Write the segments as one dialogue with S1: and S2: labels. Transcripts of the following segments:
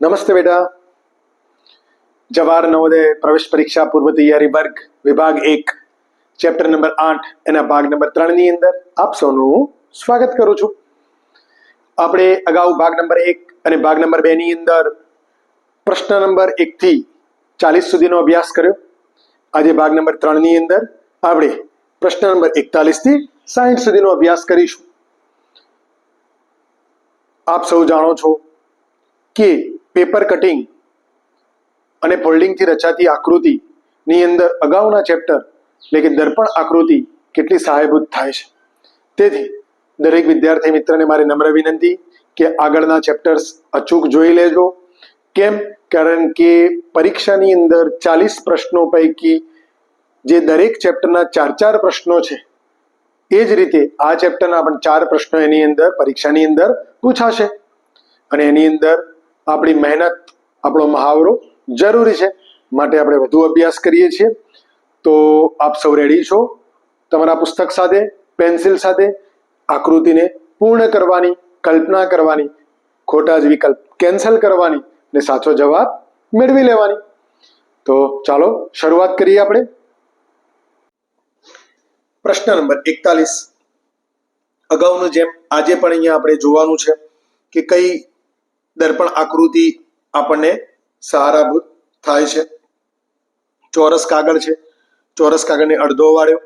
S1: નમસ્તે બેટા. જવાહર નવોદય પ્રવેશ પરીક્ષા પૂર્વ તૈયારી વર્ગ વિભાગ 1 ચેપ્ટર નંબર 8 એના ભાગ નંબર 3 ની અંદર આપ સૌનું સ્વાગત કરું છું. આપણે અગાઉ ભાગ નંબર 1 અને ભાગ નંબર 2 ની અંદર પ્રશ્ન નંબર 1 થી 40 સુધીનો અભ્યાસ કર્યો. આજે ભાગ નંબર 3 ની અંદર આપણે પ્રશ્ન નંબર 41 થી 60 સુધીનો અભ્યાસ કરીશું. આપ સૌ જાણો છો કે પેપર કટિંગ અને ફોલ્ડિંગથી રચાતી આકૃતિની અંદર અગાઉના ચેપ્ટર એટલે કે દર્પણ આકૃતિ કેટલી સહાયભૂત થાય છે. તેથી દરેક વિદ્યાર્થી મિત્રને મારી નમ્ર વિનંતી કે આગળના ચેપ્ટર્સ અચૂક જોઈ લેજો. કેમ? કારણ કે પરીક્ષાની અંદર 40 પ્રશ્નો પૈકી જે દરેક ચેપ્ટરના 4 પ્રશ્નો છે એ જ રીતે આ ચેપ્ટરના પણ 4 પ્રશ્નો એની અંદર પરીક્ષાની અંદર પૂછાશે અને એની અંદર આપણી મહેનત, આપણો મહાવરો જરૂરી છે. માટે આપણે વધુ અભ્યાસ કરીએ છીએ. તો આપ સૌ રેડી છો તમારા પુસ્તક સાથે, પેન્સિલ સાથે આકૃતિને પૂર્ણ કરવાની, કલ્પના કરવાની, ખોટા જ વિકલ્પ કેન્સલ કરવાની અને સાચો જવાબ મેળવી લેવાની. તો ચાલો શરૂઆત કરીએ આપણે. પ્રશ્ન નંબર 41. અગાઉનું જેમ આજે પણ અહીંયા આપણે જોવાનું છે કે કઈ દર્પણ આકૃતિ આપણને સહારાભૂત થાય છે. ચોરસ કાગળ છે, ચોરસ કાગળને અડધો વાળ્યો,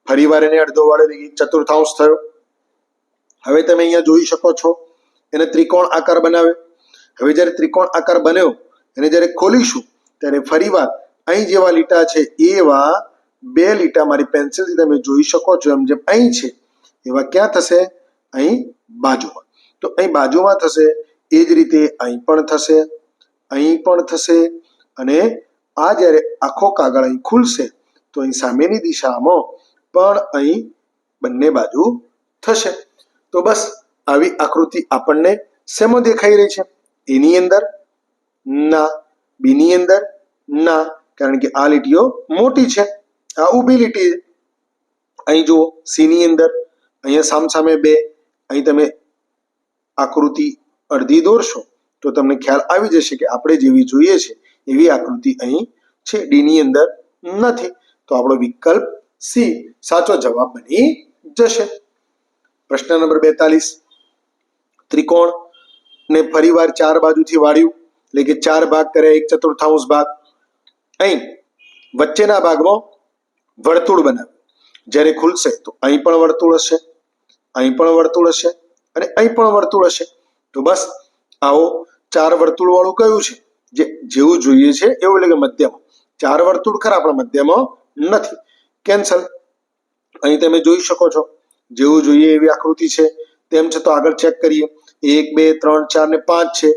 S1: ફરીવાર એને અડધો વાળ્યો, ચતુર્થાંશ થયો. હવે તમે અહીંયા જોઈ શકો છો એને ત્રિકોણ આકાર બનાવ્યો. હવે જ્યારે ત્રિકોણ આકાર બન્યો એને જ્યારે ખોલીશું ત્યારે ફરીવાર અહીં જેવા લીટા છે એવા 2 લીટા મારી પેન્સિલથી તમે જોઈ શકો છો. એમ જેમ અહીં છે એવા ક્યાં થશે? અહીં બાજુમાં. તો અહીં બાજુમાં થશે, એ જ રીતે અહીં પણ થશે, અહીં પણ થશે અને આ જ્યારે આખો કાગળ અહીં ખુલશે તો અહીં સામેની દિશામાં પણ અહીં બંને બાજુ થશે. તો બસ આવી આકૃતિ આપણને શેમાં દેખાઈ રહી છે? એની અંદર ના, બીની અંદર ના, કારણ કે આ લીટીઓ મોટી છે, આ ઊભી લીટી. અહીં જુઓ સી ની અંદર અહીંયા સામસામે 2, અહીં તમે આકૃતિ અડધી દોરશો તો તમને ખ્યાલ આવી જશે કે આપણે જેવી જોઈએ છે એવી આકૃતિ અહીં છે. ડી ની અંદર નથી. તો આપણો વિકલ્પ સી સાચો જવાબ બની જશે. પ્રશ્ન નંબર 42. ત્રિકોણ ને ફરીવાર 4 બાજુથી વાળ્યું એટલે કે 4 ભાગ કર્યા, 1/4 ભાગ. અહીં વચ્ચેના ભાગમાં વર્તુળ બનાવ્યું. જ્યારે ખુલશે તો અહીં પણ વર્તુળ હશે, અહીં પણ વર્તુળ હશે અને અહીં પણ વર્તુળ હશે. તો બસ આવો 4 વર્તુળ વાળું કયું છે? જે જેવું જોઈએ છે એવું, એટલે કે મધ્યમાં. 4 વર્તુળ ખરા પણ મધ્યમાં નથી. કેન્સલ. અહીં તમે જોઈ શકો છો જેવું જોઈએ એવી આકૃતિ છે તેમ છે. તો આગળ ચેક કરીએ. 1 2 3 4 ને 5 છે,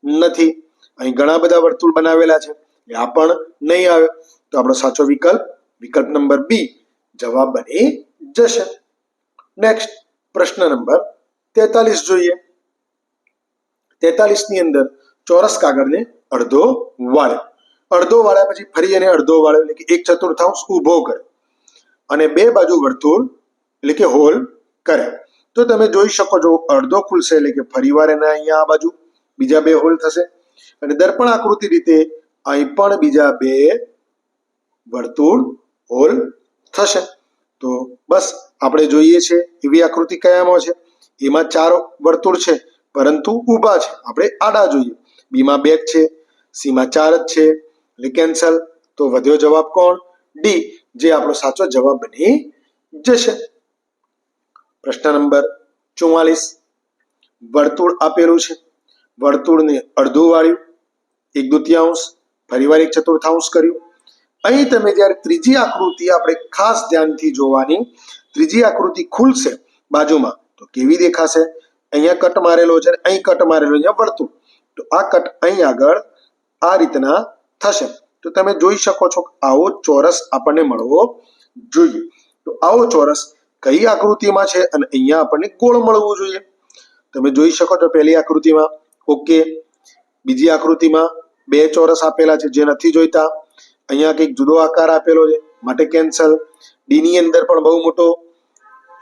S1: નથી. અહીં ઘણા બધા વર્તુળ બનાવેલા છે, આ પણ નહીં આવે. તો આપણો સાચો વિકલ્પ નંબર બી જવાબ બની જશે. નેક્સ્ટ પ્રશ્ન નંબર 43 જોઈએ. 43 ની અંદર ચોરસ કાગળને અડધો વાળ્યો. અડધો વાળ્યા પછી ફરી એને અડધો વાળ્યો એટલે કે 1/4 ઊભો કર્યો અને 2 બાજુ વર્તુળ એટલે કે હોલ કર્યા. તો તમે જોઈ શકો છો અડધો ખુલશે એટલે કે ફરીવાર એના અહીંયા આ બાજુ બીજા 2 હોલ થશે અને દર્પણ આકૃતિ રીતે અહીં પણ બીજા 2 વર્તુળ હોલ થશે. તો બસ આપણે જોઈએ છે એવી આકૃતિ કયામાં છે? એમાં 4 વર્તુળ છે પરંતુ ઊભા છે. આપણે આડા જોઈએ. બીમાં 2 છે, સીમાં 4 જ છે એટલે કેન્સલ. તો વધ્યો જવાબ કોણ? ડી, જે આપણો સાચો જવાબ બની જશે. પ્રશ્ન નંબર 44. વર્તુળ આપેલું છે, વર્તુળને અડધું વાળ્યું, 1/2, ફરીવાર 1/4 કર્યું. અહીં તમે જ્યારે ત્રીજી આકૃતિ આપણે ખાસ ધ્યાનથી જોવાની, ત્રીજી આકૃતિ ખુલશે બાજુમાં તો કેવી દેખાશે? અહીંયા કટ મારેલો છે, અહીં કટ મારેલો, અહીંયા વર્તુળ. તો આ કટ અહીં આગળ આ રીતના થશે. તો તમે જોઈ શકો છો આવો ચોરસ આપણને મળવો જોઈએ. તો આવો ચોરસ કઈ આકૃતિમાં છે અને અહીંયા આપણને ગોળ મળવું જોઈએ. તમે જોઈ શકો છો પહેલી આકૃતિમાં ઓકે, બીજી આકૃતિમાં 2 ચોરસ આપેલા છે જે નથી જોઈતા. અહીંયા કંઈક જુદો આકાર આપેલો છે માટે કેન્સલ. ડી ની અંદર પણ બહુ મોટો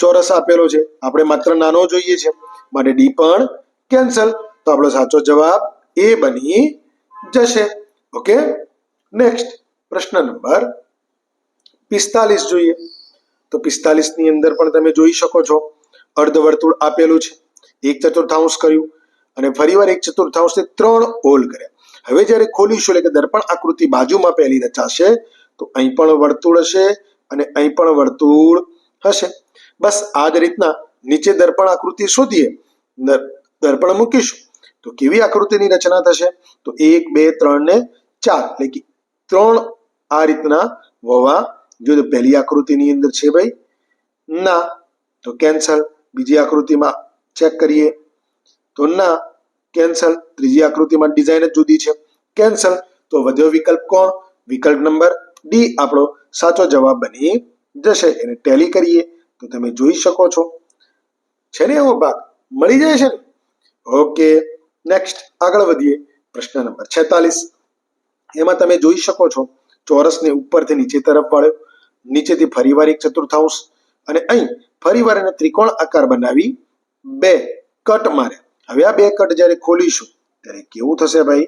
S1: ચોરસ આપેલો છે, આપણે માત્ર નાનો જોઈએ છે માટે ડી પણ કેન્સલ. તો આપણો સાચો જવાબ એ બની જશે. ઓકે, નેક્સ્ટ પ્રશ્ન નંબર 45 જોઈએ. તો 45 ની અંદર પણ તમે જોઈ શકો છો અર્ધવર્તુળ આપેલું છે, એક ચતુર્થાંશ કર્યું અને ફરીવાર એક ચતુર્થાંશ ને 3 હોલ કર્યા. હવે જ્યારે ખોલીશું એટલે કે દર્પણ આકૃતિ બાજુમાં પહેલી રચાશે તો અહીં પણ વર્તુળ હશે અને અહીં પણ વર્તુળ હશે. બસ આ જ રીતના નીચે દર્પણ આકૃતિ શોધીએ, દર્પણ મૂકીશું તો કેવી આકૃતિની રચના થશે? તો 1 2 3 ને 4 એટલે કે 3 આ રીતના હોવા જોઈએ. પહેલી આકૃતિની અંદર છે ભાઈ? ના, તો કેન્સલ. બીજી આકૃતિમાં ચેક કરીએ તો ના, કેન્સલ. ત્રીજી આકૃતિમાં ડિઝાઇન જ જુદી છે, કેન્સલ. તો વધ્યો વિકલ્પ કોણ? વિકલ્પ નંબર ડી આપણો સાચો જવાબ બની જશે. એને ટેલી કરીએ તો તમે જોઈ શકો છો છે ને એવો ભાગ મળી જાય છે ને. ઓકે, નેક્સ્ટ આગળ વધીએ. પ્રશ્ન નંબર 46. એમાં તમે જોઈ શકો છો ચોરસને ઉપરથી નીચે તરફ વાળ્યો, નીચેથી ફરીવાર એક ચતુર્થાંશ અને અહીં ફરીવાર એને ત્રિકોણ આકાર બનાવી 2 કટ માર્યા. હવે આ 2 કટ જ્યારે ખોલીશું ત્યારે કેવું થશે ભાઈ?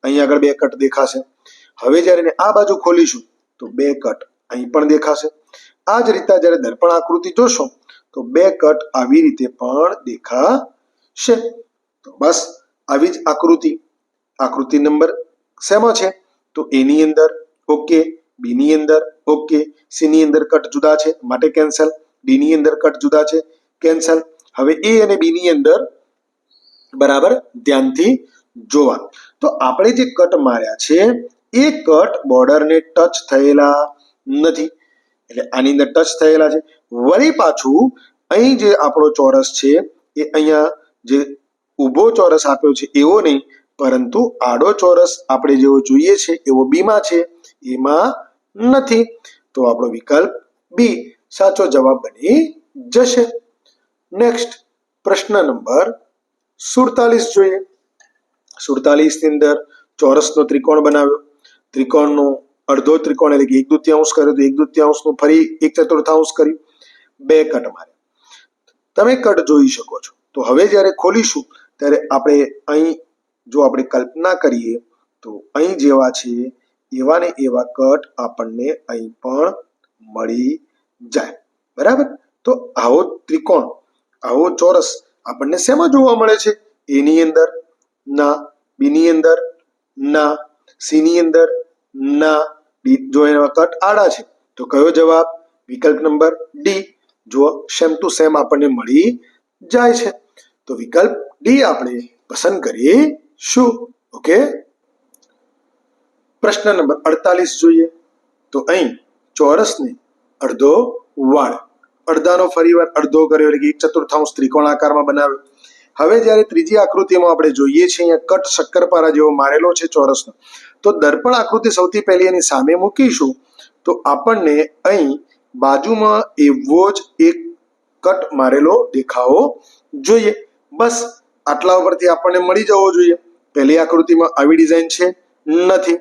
S1: અહીં આગળ 2 કટ દેખાશે. હવે જ્યારે એને આ બાજુ ખોલીશું તો 2 કટ અહીં પણ દેખાશે. આ જ રીતે જ્યારે દર્પણ આકૃતિ જોશો તો 2 કટ આવી રીતે પણ દેખાશે. તો બસ આવી જ આકૃતિ નંબર શેમાં છે? તો એ ની અંદર ઓકે, બી ની અંદર ઓકે, સી ની અંદર કટ જુદા છે માટે કેન્સલ, ડી ની અંદર કટ જુદા છે કેન્સલ. હવે એ અને બી ની અંદર બરાબર ધ્યાનથી જોવા. તો આપણે જે કટ માર્યા છે એ કટ બોર્ડરને ટચ થયેલા નથી, એટલે આની અંદર ટચ થયેલા છે. વળી પાછું અહીં જે આપણો ચોરસ છે એ અહીંયા જે ઊભો ચોરસ આપ્યો છે એવો નહીં, પરંતુ આડો ચોરસ આપણે જેવો જોઈએ છે એવો બીમાં છે, એમાં નથી. તો આપણો વિકલ્પ બી સાચો જવાબ બની જશે. નેક્સ્ટ પ્રશ્ન નંબર 47 જોઈએ. 47 ની અંદર ચોરસનો ત્રિકોણ બનાવ્યો, ત્રિકોણનો અડધો ત્રિકોણ એટલે કે 1/2 કર્યો તો 1/2 નું ફરી 1/4 કર્યું, 2 કટ માર્યા. તમે કટ જોઈ શકો છો. તો હવે જ્યારે ખોલીશું ત્યારે આપણે અહીં જો આપણે કલ્પના કરીએ તો અહીં જેવા છે એવા ને એવા કટ આપણને અહીં પણ મળી જાય. બરાબર? તો આવો ત્રિકોણ, આવો ચોરસ આપણને શેમાં જોવા મળે છે? એ ની અંદર ના, બી ની અંદર ના, સી ની અંદર ના. જો એના કટ આડા છે તો કયો જવાબ? વિકલ્પ નંબર ડી. જો સેમ ટુ સેમ આપણને મળી જાય છે તો વિકલ્પ ડી આપણે પસંદ કરીશું. ઓકે, પ્રશ્ન નંબર 48 જોઈએ. તો અહીં ચોરસને અડધો વાળ, અડધાનો ફરીવાર અડધો કર્યો એટલે કે 1/4 ત્રિકોણ આકારમાં બનાવ્યો. હવે જ્યારે ત્રીજી આકૃતિમાં આપણે જોઈએ છીએ અહીંયા કટ શક્કરપારા જેવો મારેલો છે ચોરસનો, તો દર્પણ આકૃતિ સૌથી પહેલી એની સામે મૂકીશું તો આપણને અહીં બાજુમાં એવો જ એક કટ મારેલો દેખાવો જોઈએ. બસ આટલા ઉપરથી આપણને મળી જવો જોઈએ. પહેલી આકૃતિમાં આવી ડિઝાઇન છે નથી,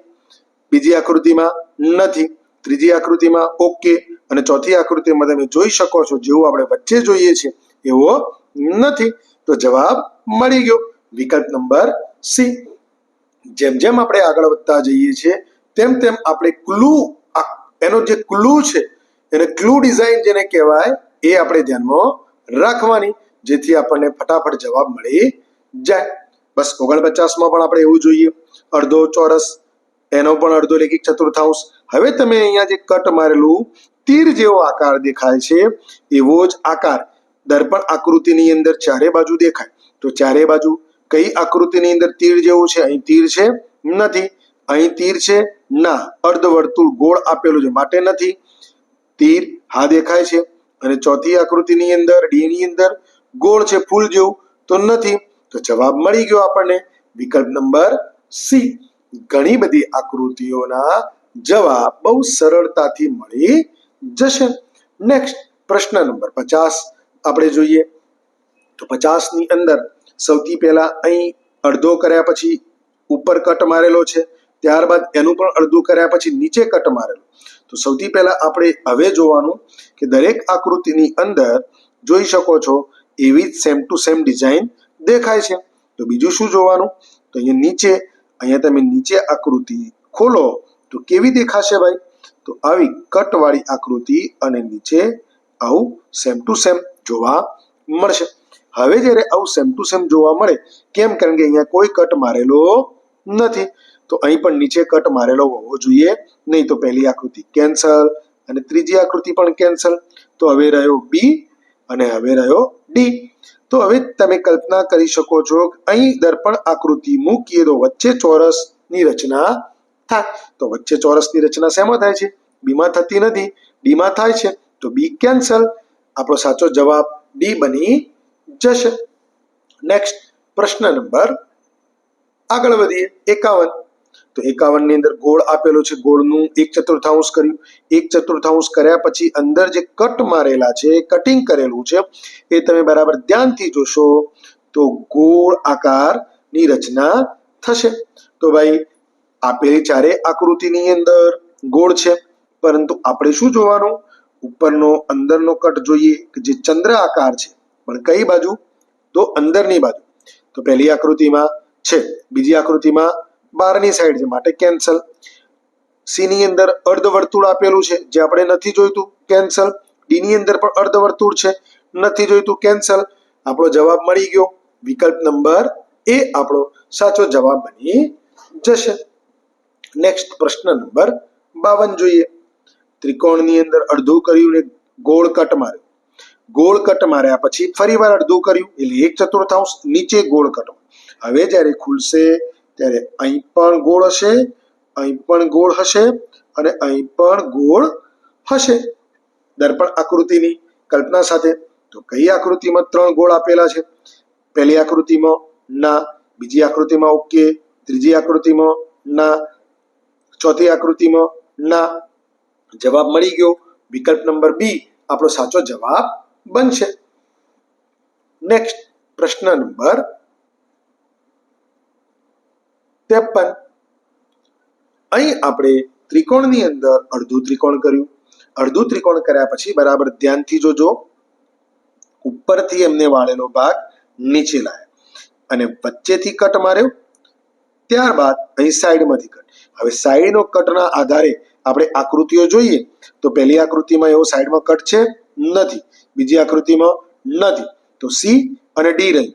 S1: બીજી આકૃતિમાં નથી, ત્રીજી આકૃતિમાં ઓકે અને ચોથી આકૃતિમાં તમે જોઈ શકો છો જેવું આપણે વચ્ચે જોઈએ છે એવો નથી. તો જવાબ મળી ગયો વિકલ્પ નંબર સી. જેમ જેમ આપણે આગળ વધતા જઈએ છીએ તેમ તેમ આપણે ક્લુ, એનો જે ક્લુ છે એને ક્લુ ડિઝાઇન જેને કહેવાય એ આપણે ધ્યાનમાં રાખવાની, જેથી આપણને ફટાફટ જવાબ મળી જાય. બસ 49માં પણ આપણે એવું જોઈએ, અડધો ચોરસ, એનો પણ અડધો એટલે કે 1/4. હવે તમે અહીંયા જે કટ મારેલું તીર જેવો આકાર દેખાય છે એવો જ આકાર દર્પણ આકૃતિની અંદર ચારે બાજુ દેખાય. તો ચારે બાજુ કઈ આકૃતિની અંદર તીર જેવું છે? અહીં તીર છે નથી, અહીં તીર છે ના, અર્ધવર્તુળ ગોળ આપેલું છે માટે નથી. તીર હા દેખાય છે અને ચોથી આકૃતિની અંદર ડી ની અંદર ગોળ છે ફૂલ જેવું તો નથી. તો જવાબ મળી ગયો આપણને વિકલ્પ નંબર સી. ઘણી બધી આકૃતિઓના જવાબ બહુ સરળતાથી મળી જશે. નેક્સ્ટ પ્રશ્ન નંબર 50 આપણે જોઈએ. તો 50 ની અંદર સૌથી પહેલા અહીં અડધો કર્યા પછી ઉપર કટ મારેલો છે, ત્યારબાદ એનું પણ અડધું કર્યા પછી નીચે કટ મારેલો. તો સૌથી પહેલા આપણે હવે જોવાનું કે દરેક આકૃતિની અંદર જોઈ શકો છો એવી જ સેમ ટુ સેમ ડિઝાઇન દેખાય છે. તો બીજું શું જોવાનું? તો તો અહીંયા તમે નીચે આકૃતિ ખોલો તો કેવી દેખાશે ભાઈ? તો આવી કટવાળી આકૃતિ અને નીચે આવું સેમ ટુ સેમ જોવા મળશે. હવે જ્યારે આવું સેમ ટુ સેમ જોવા મળે, કેમ? કારણ કે અહીંયા કોઈ કટ મારેલો નથી, તો અહીં પણ નીચે કટ મારેલો હોવો જોઈએ નહીં. તો પહેલી આકૃતિ કેન્સલ અને ત્રીજી આકૃતિ પણ કેન્સલ. તો હવે રહ્યો બી અને હવે રહ્યો ડી. તો હવે તમે કલ્પના કરી શકો છો અહીં દર્પણ આકૃતિ મૂકીએ તો વચ્ચે ચોરસની રચના થાય. તો વચ્ચે ચોરસની રચના શેમાં થાય છે? બીમાં થતી નથી, ડીમાં થાય છે. તો બી કેન્સલ. આપણો સાચો જવાબ ડી બની જશે. નેક્સ્ટ પ્રશ્ન નંબર આગળ વધીએ. 51. તો 51 ની અંદર ગોળ આપેલો છે, ગોળનું 1/4 કર્યું. 1/4 કર્યા પછી અંદર જે કટ મારેલા છે, કટિંગ કરેલું છે, એ તમે બરાબર ધ્યાનથી જોશો તો ગોળ આકારની રચના થશે. તો ભાઈ આપેલી ચારે આકૃતિની અંદર ગોળ છે, પરંતુ આપણે શું જોવાનું? ઉપરનો અંદરનો કટ જોઈએ કે જે ચંદ્ર આકાર છે, પણ કઈ બાજુ? તો અંદરની બાજુ. તો પહેલી આકૃતિમાં છે, બીજી આકૃતિમાં બહારની સાઈડ છે, માટે કેન્સલ. સી ની અંદર અર્ધવર્તુળ આપેલું છે, જે આપણે નથી જોઈતું, કેન્સલ. ડી ની અંદર પણ અર્ધવર્તુળ છે, નથી જોઈતું, કેન્સલ. આપણો જવાબ મળી ગયો. વિકલ્પ નંબર એ આપણો સાચો જવાબ બની જશે. નેક્સ્ટ પ્રશ્ન નંબર 52 જોઈએ. ત્રિકોણની અંદર અડધું કર્યું ને ગોળ કટ માર્યો. ગોળ કટ માર્યા પછી ફરીવાર અડધું કર્યું એટલે 1/4 નીચે ગોળ કટ. હવે જ્યારે ખુલશે ત્યારે અહીં પણ ગોળ હશે, અહીં પણ ગોળ હશે અને અહીં પણ ગોળ હશે. દર્પણ આકૃતિની કલ્પના સાથે. તો કઈ આકૃતિમાં 3 ગોળ આપેલા છે? પહેલી આકૃતિમાં ના, બીજી આકૃતિમાં ઓકે, ત્રીજી આકૃતિમાં ના, ચોથી આકૃતિમાં ના. જવાબ મળી ગયો. વિકલ્પ નંબર બી આપણો સાચો જવાબ બનશે. નેક્સ્ટ પ્રશ્ન નંબર 53. અહીં આપણે ત્રિકોણની અંદર અડધું ત્રિકોણ કર્યું. અડધું ત્રિકોણ કર્યા પછી બરાબર ધ્યાનથી જોજો, ઉપરથી એમને વાળેલો ભાગ નીચે લાવ્યા અને વચ્ચેથી કટ માર્યો. ત્યારબાદ અહીં સાઈડમાંથી કટ. હવે સાઈડનો કટના આધારે આપણે આકૃતિઓ જોઈએ તો પહેલી આકૃતિમાં એવો સાઈડમાં કટ છે નથી, બીજી આકૃતિમાં નથી, તો સી અને ડી રહી.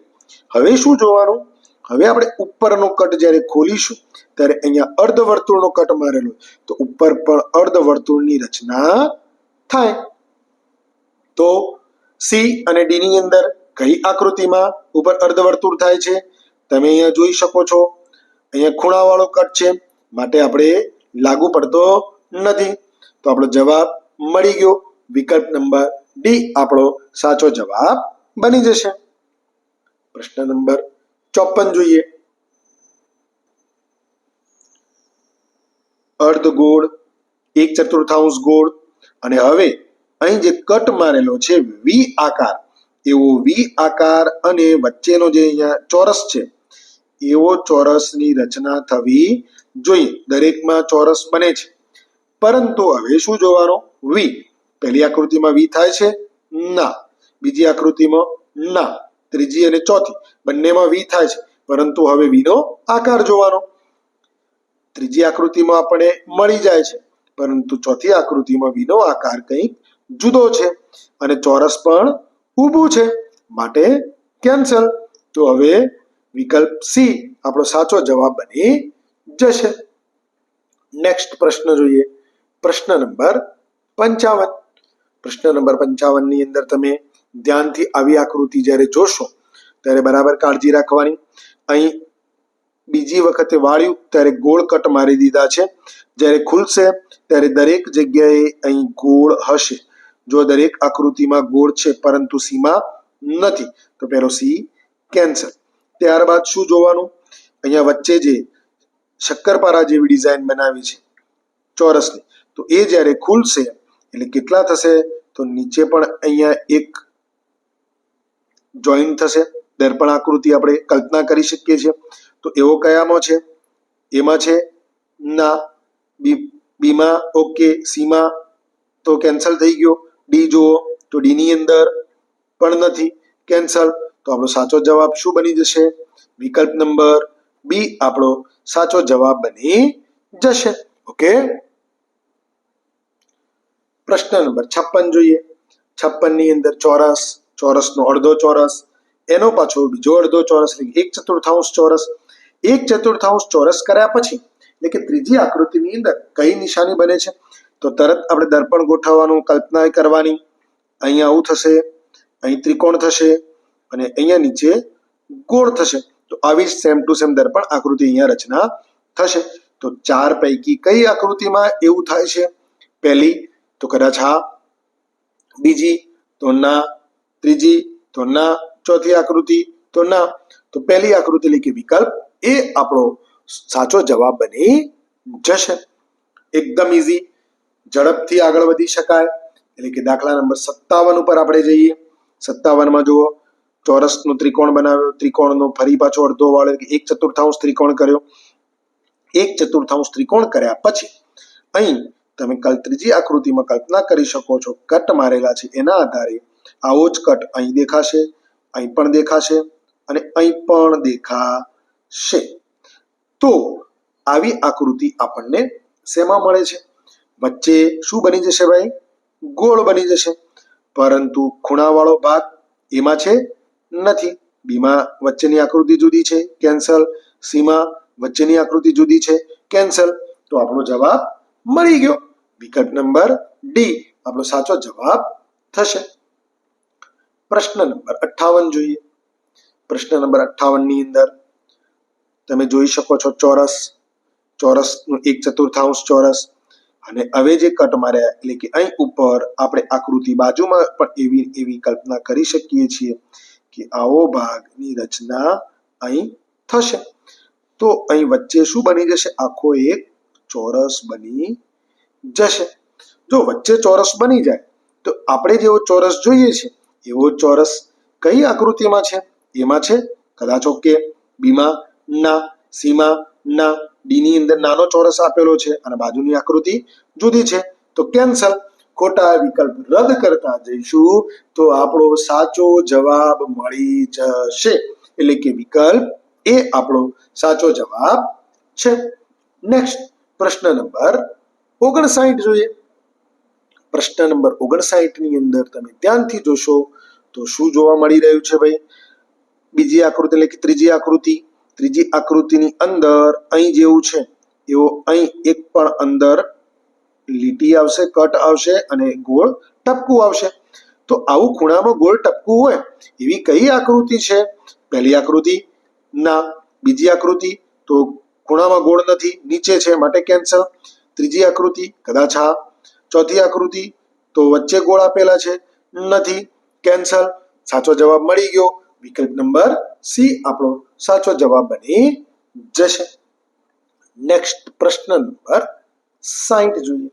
S1: હવે શું જોવાનું? હવે આપણે ઉપરનો કટ જ્યારે ખોલીશું ત્યારે અહીંયા અર્ધવર્તુળનો કટ મારેલો, તો ઉપર પણ અર્ધવર્તુળની રચના થાય. તો સી અને ડી ની અંદર કઈ આકૃતિમાં ઉપર અર્ધવર્તુળ થાય છે? તમે અહીંયા જોઈ શકો છો, અહીંયા ખૂણાવાળો કટ છે, માટે આપણે લાગુ પડતો નથી. તો આપણો જવાબ મળી ગયો. વિકલ્પ નંબર ડી આપણો સાચો જવાબ બની જશે. પ્રશ્ન નંબર 54 જોઈએ. અર્ધ ગોળ, 1/4 ગોળ અને હવે અહીં જે કટ મારેલો છે વી આકાર, એવો વી આકાર અને વચ્ચેનો જે અહીંયા ચોરસ છે એવો ચોરસની રચના થવી જોઈએ. દરેકમાં ચોરસ બને છે, પરંતુ હવે શું જોવાનું? વી. પહેલી આકૃતિમાં વી થાય છે? ના. બીજી આકૃતિમાં ના. ત્રીજી અને ચોથી બંનેમાં વી થાય છે, પરંતુ હવે વીનો આકાર જોવાનો. ત્રીજી આકૃતિમાં આપણે મળી જાય છે, પરંતુ ચોથી આકૃતિમાં વીનો આકાર કંઈક જુદો છે અને ચોરસ પણ ઊભું છે, માટે કેન્સલ. તો હવે વિકલ્પ સી આપણો સાચો જવાબ બની જશે. નેક્સ્ટ પ્રશ્ન જોઈએ. પ્રશ્ન નંબર 55. પ્રશ્ન નંબર 55 ની અંદર તમે ધ્યાનથી આવી આકૃતિ જ્યારે જોશો ત્યારે બરાબર કાળજી રાખવાની. અહીં બીજી વખતે વાળ્યું ત્યારે ગોળ કટ મારી દીધા છે. જ્યારે ખુલશે ત્યારે દરેક જગ્યાએ અહીં ગોળ હશે. જો દરેક આકૃતિમાં ગોળ છે પરંતુ સીમાં નથી, તો પેલો સી કેન્સલ. ત્યારબાદ શું જોવાનું? અહીંયા વચ્ચે જે શક્કરપારા જેવી ડિઝાઇન બનાવી છે ચોરસની, તો એ જ્યારે ખુલશે એટલે કેટલા થશે? તો નીચે પણ અહીંયા એક જોઈન્ટ થશે. દર્પણ આકૃતિ આપણે કલ્પના કરી શકીએ છીએ. તો એવો કયામાં છે? એમાં છે ના. બીમાં ઓકે, સીમાં તો કેન્સલ થઈ ગયો. ડી જુઓ તો ડી ની અંદર પણ નથી, કેન્સલ. તો આપણો સાચો જવાબ શું બની જશે? વિકલ્પ નંબર બી આપણો સાચો જવાબ બની જશે. ઓકે. પ્રશ્ન નંબર 56 જોઈએ. 56 ની અંદર ચોરસ, ચોરસનો અડધો ચોરસ, એનો પાછો બીજો અડધો ચોરસ એટલે 1/4 ચોરસ. 1/4 ચોરસ કર્યા પછી એટલે કે ત્રીજી આકૃતિની અંદર કઈ નિશાની બને છે? તો તરત આપણે દર્પણ ગોઠવવાનું, કલ્પના કરવાની. અહીંયા આવું થશે, અહીં ત્રિકોણ થશે અને અહીંયા નીચે ગોળ થશે. તો આવી સેમ ટુ સેમ દર્પણ આકૃતિ અહીંયા રચના થશે. તો 4 પૈકી કઈ આકૃતિમાં એવું થાય છે? પહેલી તો કદાચ હા, બીજી તો ના, ત્રીજી તો ના, ચોથી આકૃતિ તો ના. તો પહેલી આકૃતિ એટલે કે વિકલ્પ એ આપણો સાચો જવાબ બની જશે. એકદમ ઈઝી, ઝડપથી આગળ વધી શકાય. એટલે કે દાખલા નંબર 57 ઉપર આપણે જઈએ. 57 જુઓ, ચોરસનો ત્રિકોણ બનાવ્યો, ત્રિકોણનો ફરી પાછો અડધો વાળો એટલે 1/4 ત્રિકોણ કર્યો. 1/4 ત્રિકોણ કર્યા પછી અહીં તમે ત્રીજી આકૃતિમાં કલ્પના કરી શકો છો, કટ મારેલા છે. એના આધારે આવો જ કટ અહીં દેખાશે, અહીં પણ દેખાશે અને અહીં પણ દેખાશે. તો આવી આકૃતિ આપણને શેમાં મળે છે? વચ્ચે શું બની જશે ભાઈ? ગોળ બની જશે. પરંતુ ખૂણાવાળો ભાગ એમાં છે નથી. બીમાં વચ્ચેની આકૃતિ જુદી છે, કેન્સલ. સીમાં વચ્ચેની આકૃતિ જુદી છે, કેન્સલ. તો આપણો જવાબ મળી ગયો. વિકલ્પ નંબર ડી આપણો સાચો જવાબ થશે. પ્રશ્ન નંબર 58 જોઈએ. પ્રશ્ન નંબર 58 ની અંદર તમે જોઈ શકો છો ચોરસ, ચોરસનું 1/4 ચોરસ અને હવે જે કટ માર્યા એટલે કે અહીં ઉપર આપણે આકૃતિ બાજુમાં પણ એવી કલ્પના કરી શકીએ છીએ કે આવો ભાગની રચના અહીં થશે. તો અહીં વચ્ચે શું બની જશે? આખો એક ચોરસ બની જશે. જો વચ્ચે ચોરસ બની જાય તો આપણે જેવો ચોરસ જોઈએ છે એવો ચોરસ કઈ આકૃતિમાં છે? એમાં છે કદાચ ઓકે, બીમાં ના, સીમાં ના, ડી ની અંદર નાનો ચોરસ આપેલો છે અને બાજુની આકૃતિ જુદી છે, તો કેન્સલ. ખોટા વિકલ્પ રદ કરતા જઈશું તો આપણો સાચો જવાબ મળી જશે. એટલે કે વિકલ્પ એ આપણો સાચો જવાબ છે. નેક્સ્ટ પ્રશ્ન નંબર 59 જોઈએ. પ્રશ્ન નંબર 59 ની અંદર તમે ધ્યાનથી જોશો તો શું જોવા મળી રહ્યું છે ભાઈ? બીજી આકૃતિ એટલે કે ત્રીજી આકૃતિ. ત્રીજી આકૃતિની અંદર અહીં જેવું છે એવો અહીં એક પણ અંદર લીટી આવશે, કટ આવશે અને ગોળ ટપકું આવશે. તો આવું ખૂણામાં ગોળ ટપકું હોય એવી કઈ આકૃતિ છે? પહેલી આકૃતિ ના, બીજી આકૃતિ તો ખૂણામાં ગોળ નથી, નીચે છે માટે કેન્સલ. ત્રીજી આકૃતિ કદાચ હા, ચોથી આકૃતિ તો વચ્ચે ગોળ આપેલા છે, નથી, કેન્સલ. સાચો જવાબ મળી ગયો. વિકલ્પ નંબર સી આપણો સાચો જવાબ બની જશે. નેક્સ્ટ પ્રશ્ન નંબર 60 જોઈએ.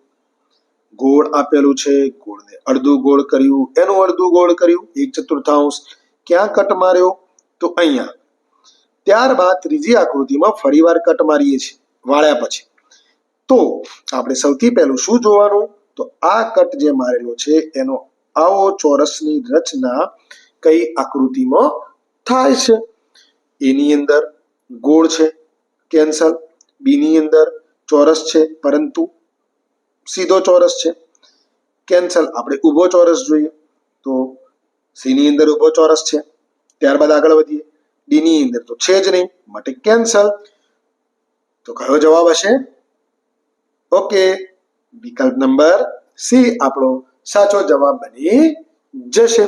S1: ગોળ આપેલું છે, ગોળને અડધું ગોળ કર્યું, એનું અડધું ગોળ કર્યું, 1/4. ક્યાં કટ માર્યો? તો અહીંયા. ત્યારબાદ ત્રીજી આકૃતિમાં ફરીવાર કટ મારીએ છીએ વાળ્યા પછી. તો આપણે સૌથી પહેલું શું જોવાનું? તો આ કટ જે મારેલો છે એનો આવો ચોરસની રચના કઈ આકૃતિમાં થાય છે? એની અંદર ગોળ છે, કેન્સલ. બી ની અંદર ચોરસ છે પરંતુ સીધો ચોરસ છે, કેન્સલ. આપણે ઊભો ચોરસ જોઈએ તો સી ની અંદર ઊભો ચોરસ છે. ત્યારબાદ આગળ વધીએ. ડી ની અંદર તો છે જ નહીં માટે કેન્સલ. તો કયો જવાબ હશે? ઓકે, વિકલ્પ નંબર સી આપણો સાચો જવાબ બની જશે.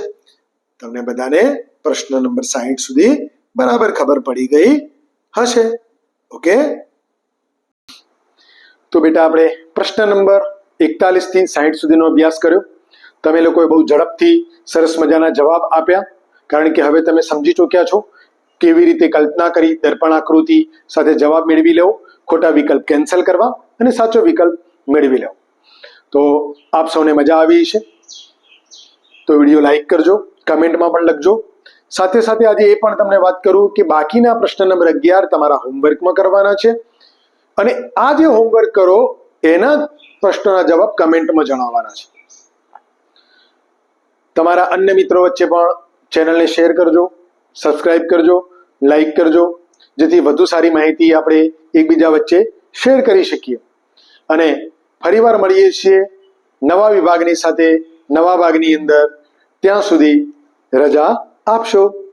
S1: તમને બધાને પ્રશ્ન નંબર 60 સુધી બરાબર ખબર પડી ગઈ હશે. ઓકે, તો બેટા આપણે પ્રશ્ન નંબર 41 થી 60 સુધીનો અભ્યાસ કર્યો. તમે લોકોએ બહુ ઝડપથી સરસ મજાના જવાબ આપ્યા, કારણ કે હવે તમે સમજી ચૂક્યા છો કેવી રીતે કલ્પના કરી દર્પણ આકૃતિ સાથે જવાબ મેળવી લેવો, ખોટા વિકલ્પ કેન્સલ કરવા અને સાચો વિકલ્પ મેળવી લેવો. તો આપ સૌને મજા આવી છે તો વિડીયો લાઈક કરજો, કમેન્ટમાં પણ લખજો. સાથે સાથે આજે એ પણ તમને વાત કરું કે બાકીના પ્રશ્ન નંબર 11 તમારા હોમવર્કમાં કરવાના છે અને આ જે હોમવર્ક કરો એના પ્રશ્નોના જવાબ કમેન્ટમાં જણાવવાના છે. તમારા અન્ય મિત્રો વચ્ચે પણ ચેનલને શેર કરજો, સબસ્ક્રાઇબ કરજો, લાઈક કરજો જેથી વધુ સારી માહિતી આપણે એકબીજા વચ્ચે શેર કરી શકીએ. અને ફરીવાર મળીએ છીએ નવા વિભાગની સાથે, નવા ભાગની અંદર. ત્યાં સુધી રજા આપશો.